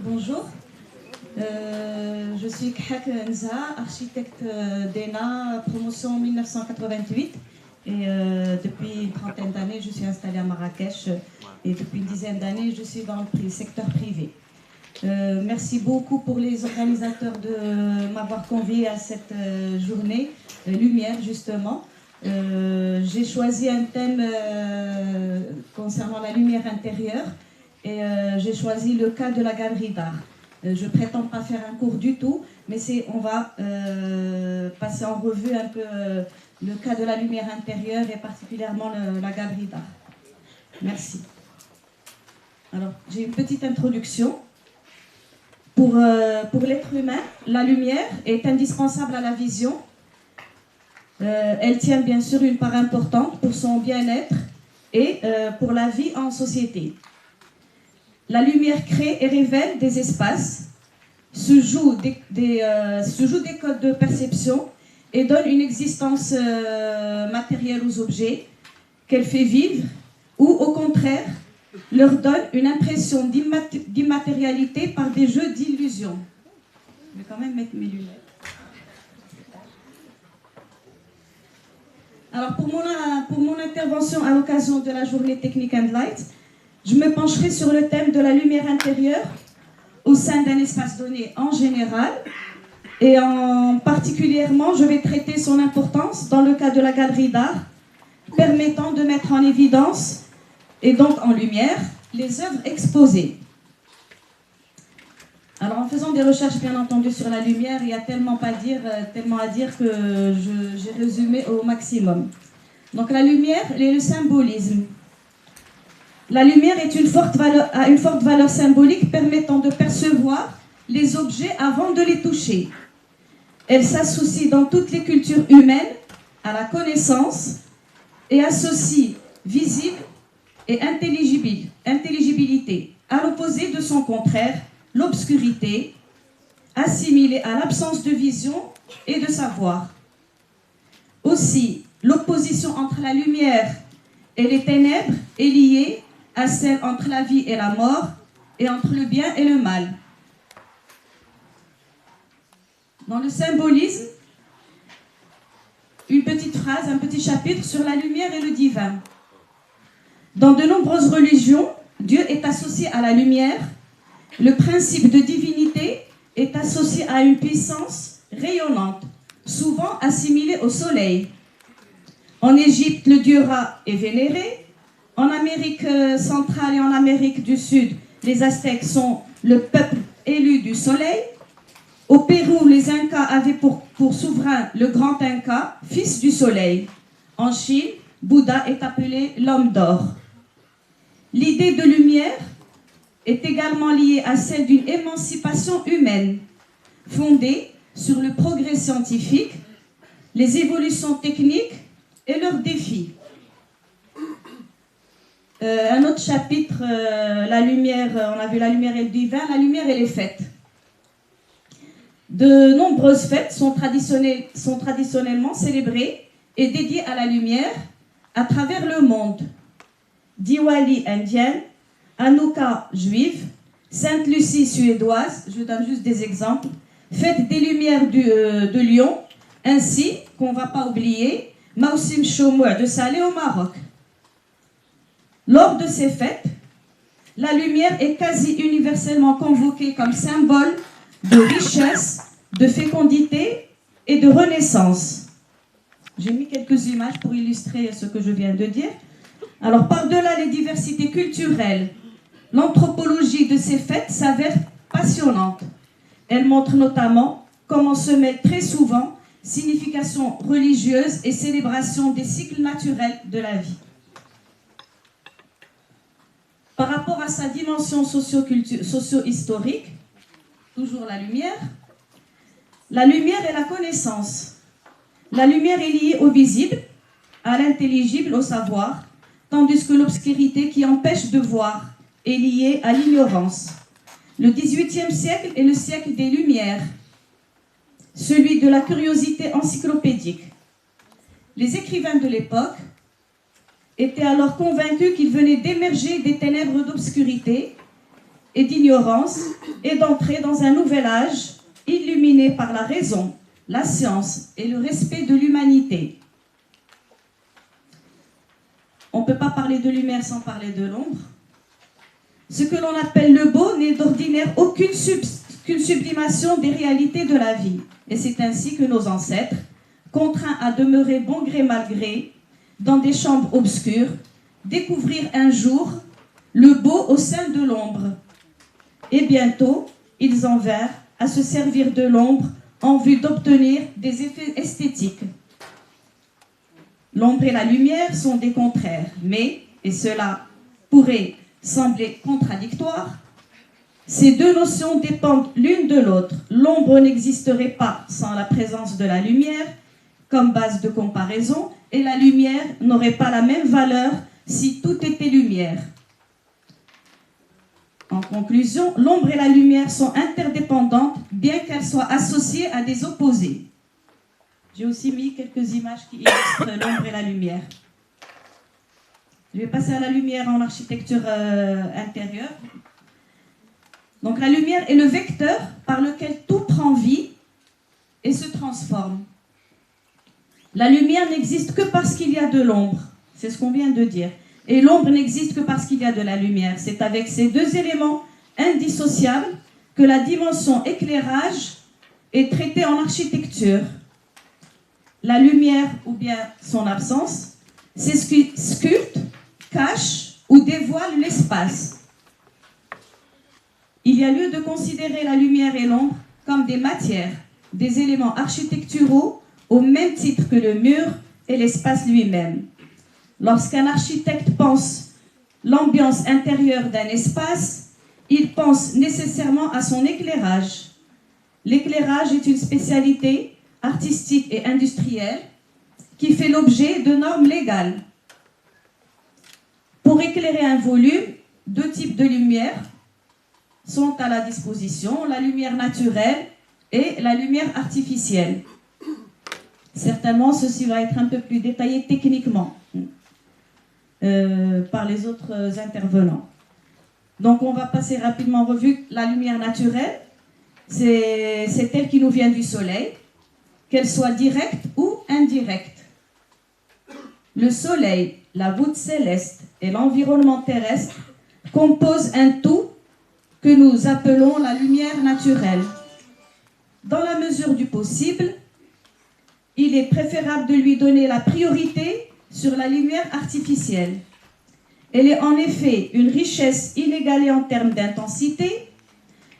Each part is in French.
Bonjour, je suis Khak Nza, architecte d'ENA, promotion 1988. Et depuis une trentaine d'années, je suis installée à Marrakech et depuis une dizaine d'années, je suis dans le secteur privé. Merci beaucoup pour les organisateurs de m'avoir convié à cette journée Lumière, justement. J'ai choisi un thème concernant la lumière intérieure et j'ai choisi le cas de la galerie d'art. Je ne prétends pas faire un cours du tout, mais on va passer en revue un peu le cas de la lumière intérieure et particulièrement la galerie d'art. Merci. Alors, j'ai une petite introduction. Pour l'être humain, la lumière est indispensable à la vision. Elle tient bien sûr une part importante pour son bien-être et pour la vie en société. La lumière crée et révèle des espaces, se joue des codes de perception et donne une existence matérielle aux objets qu'elle fait vivre ou au contraire leur donne une impression d'immatérialité par des jeux d'illusion. Je vais quand même mettre mes lunettes. Alors pour mon intervention à l'occasion de la journée Technique and Light, je me pencherai sur le thème de la lumière intérieure au sein d'un espace donné en général et particulièrement je vais traiter son importance dans le cas de la galerie d'art permettant de mettre en évidence et donc en lumière les œuvres exposées. Alors en faisant des recherches bien entendu sur la lumière, il y a tellement à dire que j'ai résumé au maximum. Donc la lumière et le symbolisme. La lumière a une forte valeur symbolique permettant de percevoir les objets avant de les toucher. Elle s'associe dans toutes les cultures humaines à la connaissance et associe visible et intelligibilité, à l'opposé de son contraire, l'obscurité, assimilée à l'absence de vision et de savoir. Aussi, l'opposition entre la lumière et les ténèbres est liée à celle entre la vie et la mort, et entre le bien et le mal. Dans le symbolisme, une petite phrase, un petit chapitre sur la lumière et le divin. Dans de nombreuses religions, Dieu est associé à la lumière. Le principe de divinité est associé à une puissance rayonnante, souvent assimilée au soleil. En Égypte, le dieu Ra est vénéré. En Amérique centrale et en Amérique du Sud, les Aztèques sont le peuple élu du soleil. Au Pérou, les Incas avaient pour souverain le grand Inca, fils du soleil. En Chine, Bouddha est appelé l'homme d'or. L'idée de lumière est également liée à celle d'une émancipation humaine, fondée sur le progrès scientifique, les évolutions techniques et leurs défis. Un autre chapitre, la lumière, on a vu la lumière et le divin, la lumière et les fêtes. De nombreuses fêtes sont traditionnellement célébrées et dédiées à la lumière à travers le monde. Diwali indienne, Hanouka juive, Sainte-Lucie suédoise, je donne juste des exemples, Fête des Lumières de Lyon, ainsi qu'on ne va pas oublier, Mausim Chomoua de Salé au Maroc. Lors de ces fêtes, la lumière est quasi universellement convoquée comme symbole de richesse, de fécondité et de renaissance. J'ai mis quelques images pour illustrer ce que je viens de dire. Alors, par-delà les diversités culturelles, l'anthropologie de ces fêtes s'avère passionnante. Elle montre notamment comment se mêlent très souvent signification religieuse et célébration des cycles naturels de la vie. Par rapport à sa dimension socio-historique, toujours la lumière est la connaissance. La lumière est liée au visible, à l'intelligible, au savoir, tandis que l'obscurité qui empêche de voir est liée à l'ignorance. Le XVIIIe siècle est le siècle des Lumières, celui de la curiosité encyclopédique. Les écrivains de l'époque était alors convaincu qu'il venait d'émerger des ténèbres d'obscurité et d'ignorance et d'entrer dans un nouvel âge illuminé par la raison, la science et le respect de l'humanité. On ne peut pas parler de lumière sans parler de l'ombre. Ce que l'on appelle le beau n'est d'ordinaire qu'une sublimation des réalités de la vie. Et c'est ainsi que nos ancêtres, contraints à demeurer bon gré mal gré dans des chambres obscures, découvrirent un jour le beau au sein de l'ombre. Et bientôt, ils en vinrent à se servir de l'ombre en vue d'obtenir des effets esthétiques. L'ombre et la lumière sont des contraires, mais, et cela pourrait sembler contradictoire, ces deux notions dépendent l'une de l'autre. L'ombre n'existerait pas sans la présence de la lumière comme base de comparaison, et la lumière n'aurait pas la même valeur si tout était lumière. En conclusion, l'ombre et la lumière sont interdépendantes, bien qu'elles soient associées à des opposés. J'ai aussi mis quelques images qui illustrent l'ombre et la lumière. Je vais passer à la lumière en architecture intérieure. Donc la lumière est le vecteur par lequel tout prend vie et se transforme. La lumière n'existe que parce qu'il y a de l'ombre, c'est ce qu'on vient de dire. Et l'ombre n'existe que parce qu'il y a de la lumière. C'est avec ces deux éléments indissociables que la dimension éclairage est traitée en architecture. La lumière, ou bien son absence, c'est ce qui sculpte, cache ou dévoile l'espace. Il y a lieu de considérer la lumière et l'ombre comme des matières, des éléments architecturaux au même titre que le mur et l'espace lui-même. Lorsqu'un architecte pense l'ambiance intérieure d'un espace, il pense nécessairement à son éclairage. L'éclairage est une spécialité artistique et industrielle qui fait l'objet de normes légales. Pour éclairer un volume, deux types de lumière sont à la disposition, la lumière naturelle et la lumière artificielle. Certainement, ceci va être un peu plus détaillé techniquement par les autres intervenants. Donc, on va passer rapidement en revue la lumière naturelle. C'est elle qui nous vient du soleil, qu'elle soit directe ou indirecte. Le soleil, la voûte céleste et l'environnement terrestre composent un tout que nous appelons la lumière naturelle. Dans la mesure du possible, il est préférable de lui donner la priorité sur la lumière artificielle. Elle est en effet une richesse inégalée en termes d'intensité,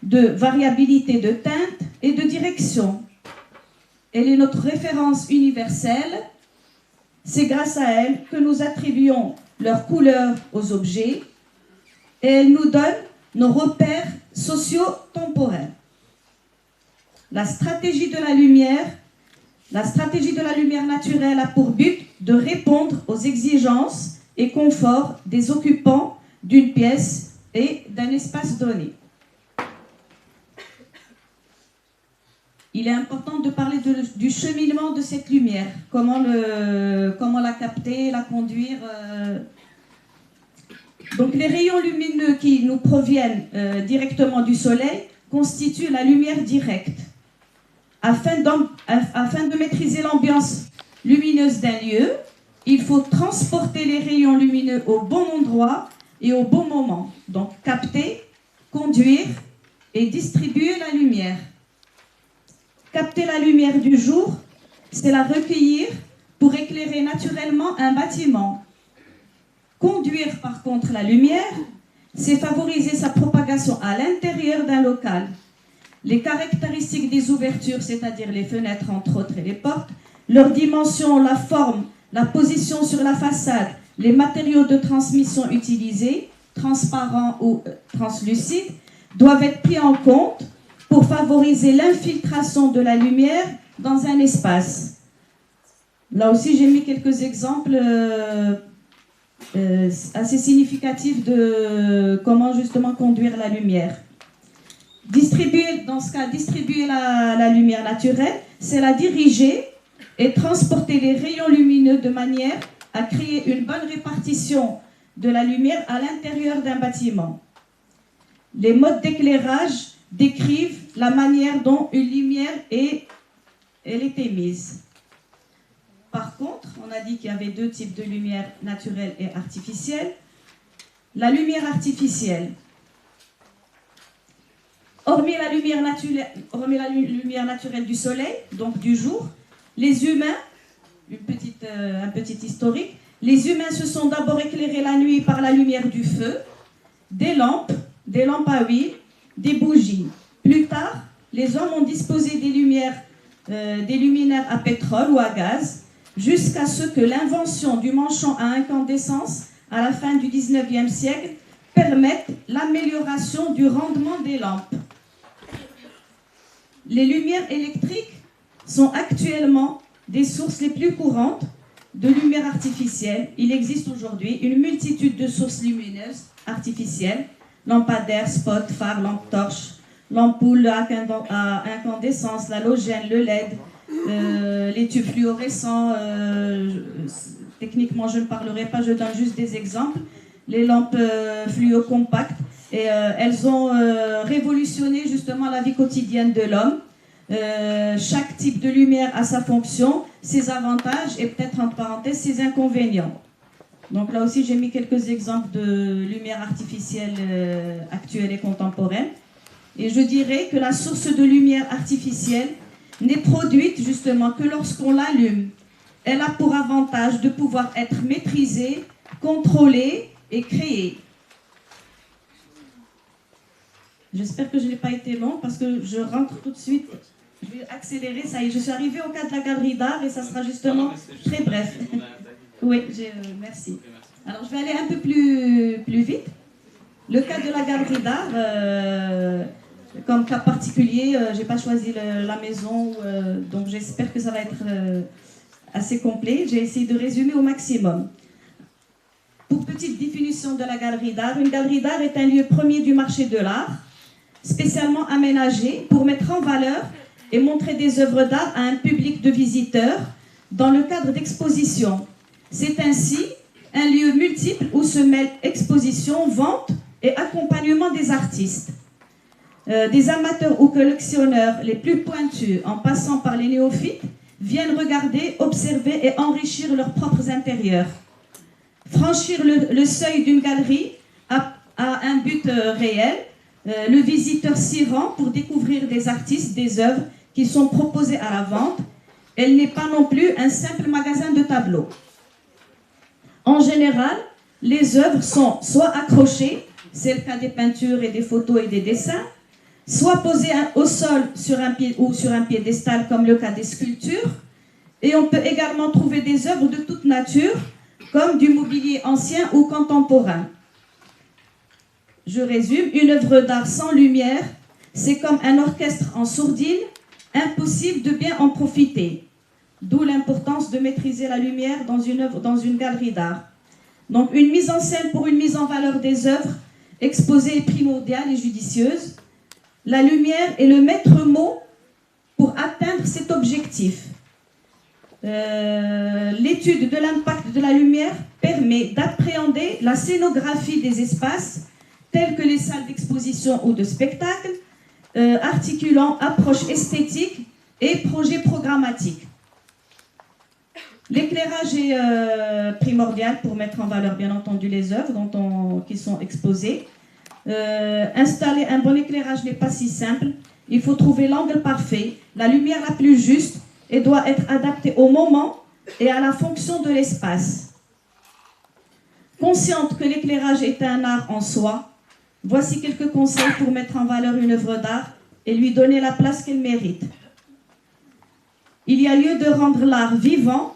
de variabilité de teinte et de direction. Elle est notre référence universelle. C'est grâce à elle que nous attribuons leur couleur aux objets et elle nous donne nos repères socio-temporels. La stratégie de la lumière naturelle a pour but de répondre aux exigences et conforts des occupants d'une pièce et d'un espace donné. Il est important de parler du cheminement de cette lumière, comment la capter, la conduire. Donc les rayons lumineux qui nous proviennent directement du soleil constituent la lumière directe. Afin de maîtriser l'ambiance lumineuse d'un lieu, il faut transporter les rayons lumineux au bon endroit et au bon moment. Donc capter, conduire et distribuer la lumière. Capter la lumière du jour, c'est la recueillir pour éclairer naturellement un bâtiment. Conduire par contre la lumière, c'est favoriser sa propagation à l'intérieur d'un local. Les caractéristiques des ouvertures, c'est-à-dire les fenêtres entre autres et les portes, leur dimension, la forme, la position sur la façade, les matériaux de transmission utilisés, transparents ou translucides, doivent être pris en compte pour favoriser l'infiltration de la lumière dans un espace. Là aussi, j'ai mis quelques exemples assez significatifs de comment justement conduire la lumière. Dans ce cas, distribuer la lumière naturelle, c'est la diriger et transporter les rayons lumineux de manière à créer une bonne répartition de la lumière à l'intérieur d'un bâtiment. Les modes d'éclairage décrivent la manière dont une lumière elle est émise. Par contre, on a dit qu'il y avait deux types de lumière, naturelle et artificielle. La lumière artificielle, hormis la lumière naturelle du soleil, donc du jour, les humains, un petit historique, les humains se sont d'abord éclairés la nuit par la lumière du feu, des lampes à huile, des bougies. Plus tard, les hommes ont disposé des luminaires à pétrole ou à gaz, jusqu'à ce que l'invention du manchon à incandescence à la fin du 19e siècle permette l'amélioration du rendement des lampes. Les lumières électriques sont actuellement des sources les plus courantes de lumière artificielle. Il existe aujourd'hui une multitude de sources lumineuses artificielles, lampadaires, spots, phares, lampes torches, l'ampoule à incandescence, l'halogène, le LED, les tubes fluorescents. Techniquement, je ne parlerai pas, je donne juste des exemples. Les lampes fluo compactes. Et elles ont révolutionné justement la vie quotidienne de l'homme. Chaque type de lumière a sa fonction, ses avantages et peut-être entre parenthèses ses inconvénients. Donc là aussi j'ai mis quelques exemples de lumière artificielle actuelle et contemporaine. Et je dirais que la source de lumière artificielle n'est produite justement que lorsqu'on l'allume. Elle a pour avantage de pouvoir être maîtrisée, contrôlée et créée. J'espère que je n'ai pas été long parce que je rentre tout de suite. Je vais accélérer, ça y est, je suis arrivée au cas de la galerie d'art et ça sera justement très bref. Oui, merci. Alors je vais aller un peu plus vite. Le cas de la galerie d'art, comme cas particulier, je n'ai pas choisi la maison, donc j'espère que ça va être assez complet. J'ai essayé de résumer au maximum. Pour petite définition de la galerie d'art, une galerie d'art est un lieu premier du marché de l'art, spécialement aménagé pour mettre en valeur et montrer des œuvres d'art à un public de visiteurs dans le cadre d'expositions. C'est ainsi un lieu multiple où se mêlent exposition, vente et accompagnement des artistes. Des amateurs ou collectionneurs les plus pointus, en passant par les néophytes, viennent regarder, observer et enrichir leurs propres intérieurs. Franchir le seuil d'une galerie a un but réel. Le visiteur s'y rend pour découvrir des artistes, des œuvres qui sont proposées à la vente. Elle n'est pas non plus un simple magasin de tableaux. En général, les œuvres sont soit accrochées, c'est le cas des peintures et des photos et des dessins, soit posées au sol sur un piédestal comme le cas des sculptures. Et on peut également trouver des œuvres de toute nature, comme du mobilier ancien ou contemporain. Je résume, une œuvre d'art sans lumière, c'est comme un orchestre en sourdine, impossible de bien en profiter. D'où l'importance de maîtriser la lumière dans une galerie d'art. Donc une mise en scène pour une mise en valeur des œuvres exposées est primordiale et judicieuse. La lumière est le maître mot pour atteindre cet objectif. L'étude de l'impact de la lumière permet d'appréhender la scénographie des espaces tels que les salles d'exposition ou de spectacle, articulant approche esthétique et projet programmatique. L'éclairage est primordial pour mettre en valeur, bien entendu, les œuvres qui sont exposées. Installer un bon éclairage n'est pas si simple. Il faut trouver l'angle parfait, la lumière la plus juste et doit être adaptée au moment et à la fonction de l'espace. Consciente que l'éclairage est un art en soi, voici quelques conseils pour mettre en valeur une œuvre d'art et lui donner la place qu'elle mérite. Il y a lieu de rendre l'art vivant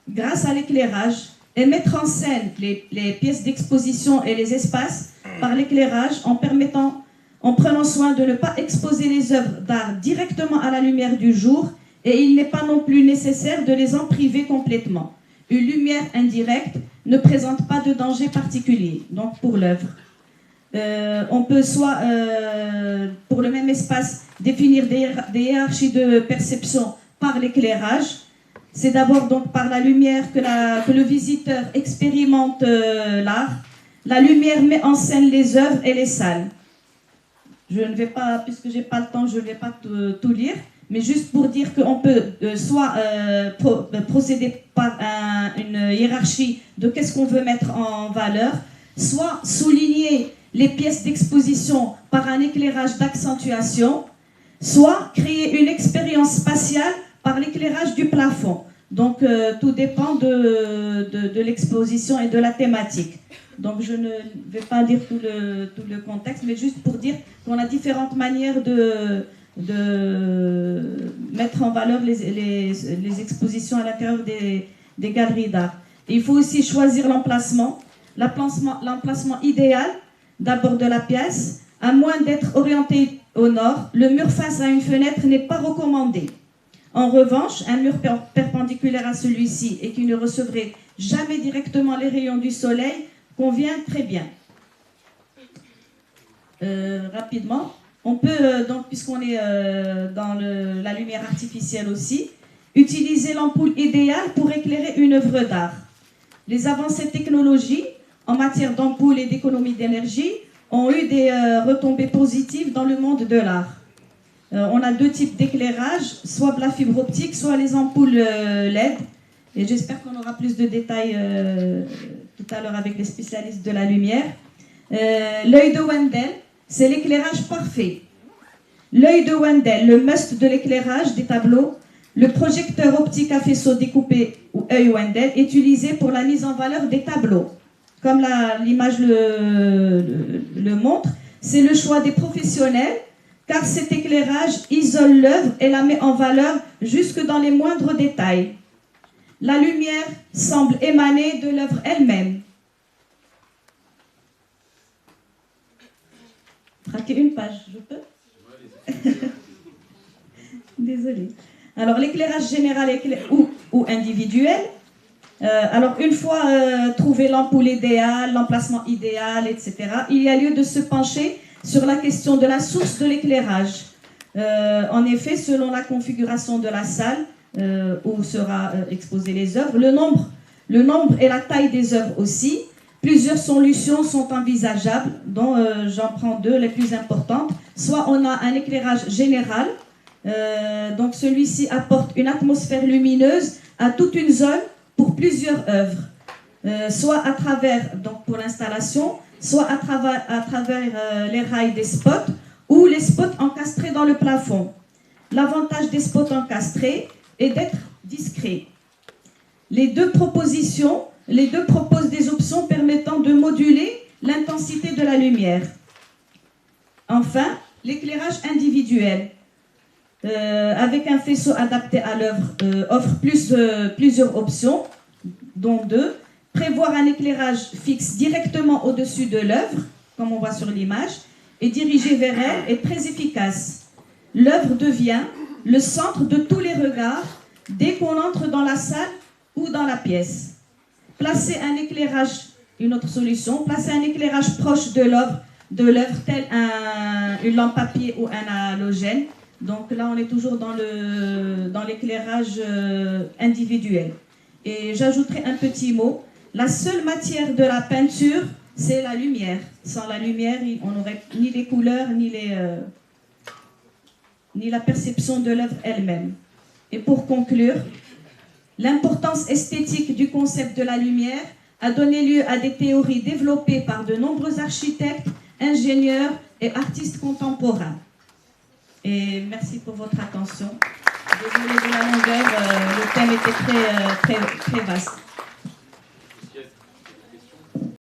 grâce à l'éclairage et mettre en scène les pièces d'exposition et les espaces par l'éclairage en prenant soin de ne pas exposer les œuvres d'art directement à la lumière du jour et il n'est pas non plus nécessaire de les en priver complètement. Une lumière indirecte ne présente pas de danger particulier, donc pour l'œuvre. On peut soit, pour le même espace, définir des hiérarchies de perception par l'éclairage C'est d'abord donc par la lumière que le visiteur expérimente l'art. La lumière met en scène les œuvres et les salles. Je ne vais pas, puisque je n'ai pas le temps, je ne vais pas tout lire, mais juste pour dire qu'on peut soit procéder par une hiérarchie de qu'est-ce qu'on veut mettre en valeur, soit souligner les pièces d'exposition par un éclairage d'accentuation, soit créer une expérience spatiale par l'éclairage du plafond. Donc, tout dépend de l'exposition et de la thématique. Donc, je ne vais pas lire tout le contexte, mais juste pour dire qu'on a différentes manières de mettre en valeur les expositions à l'intérieur des galeries d'art. Il faut aussi choisir l'emplacement idéal, d'abord de la pièce. À moins d'être orienté au nord, le mur face à une fenêtre n'est pas recommandé. En revanche, un mur perpendiculaire à celui-ci et qui ne recevrait jamais directement les rayons du soleil convient très bien. Rapidement, on peut, donc, puisqu'on est dans la lumière artificielle aussi, utiliser l'ampoule idéale pour éclairer une œuvre d'art. Les avancées technologiques en matière d'ampoule et d'économie d'énergie ont eu des retombées positives dans le monde de l'art. On a deux types d'éclairage, soit la fibre optique, soit les ampoules LED. Et j'espère qu'on aura plus de détails tout à l'heure avec les spécialistes de la lumière. L'œil de Wendel, c'est l'éclairage parfait. L'œil de Wendel, le must de l'éclairage des tableaux, le projecteur optique à faisceau découpé ou œil Wendel, est utilisé pour la mise en valeur des tableaux. Comme l'image le montre, c'est le choix des professionnels, car cet éclairage isole l'œuvre et la met en valeur jusque dans les moindres détails. La lumière semble émaner de l'œuvre elle-même. Traquer une page, je peux? Désolée. Alors, l'éclairage général ou individuel. Alors, une fois trouvé l'ampoule idéale, l'emplacement idéal, etc., il y a lieu de se pencher sur la question de la source de l'éclairage. En effet, selon la configuration de la salle où sera exposées les œuvres, le nombre et la taille des œuvres aussi, plusieurs solutions sont envisageables, dont j'en prends deux les plus importantes. Soit on a un éclairage général, donc celui-ci apporte une atmosphère lumineuse à toute une zone pour plusieurs œuvres, soit à travers, donc pour l'installation, soit à travers les rails des spots ou les spots encastrés dans le plafond. L'avantage des spots encastrés est d'être discret. Les deux proposent des options permettant de moduler l'intensité de la lumière. Enfin, l'éclairage individuel, avec un faisceau adapté à l'œuvre, offre plusieurs options, dont deux. Prévoir un éclairage fixe directement au-dessus de l'œuvre, comme on voit sur l'image, et dirigé vers elle est très efficace. L'œuvre devient le centre de tous les regards dès qu'on entre dans la salle ou dans la pièce. Placer un éclairage, une autre solution, placer un éclairage proche de l'œuvre, tel une lampe papier ou un halogène. Donc là, on est toujours dans l'éclairage individuel. Et j'ajouterai un petit mot. La seule matière de la peinture, c'est la lumière. Sans la lumière, on n'aurait ni les couleurs, ni la perception de l'œuvre elle-même. Et pour conclure, l'importance esthétique du concept de la lumière a donné lieu à des théories développées par de nombreux architectes, ingénieurs et artistes contemporains. Et merci pour votre attention. Désolée de la longueur, le thème était très vaste.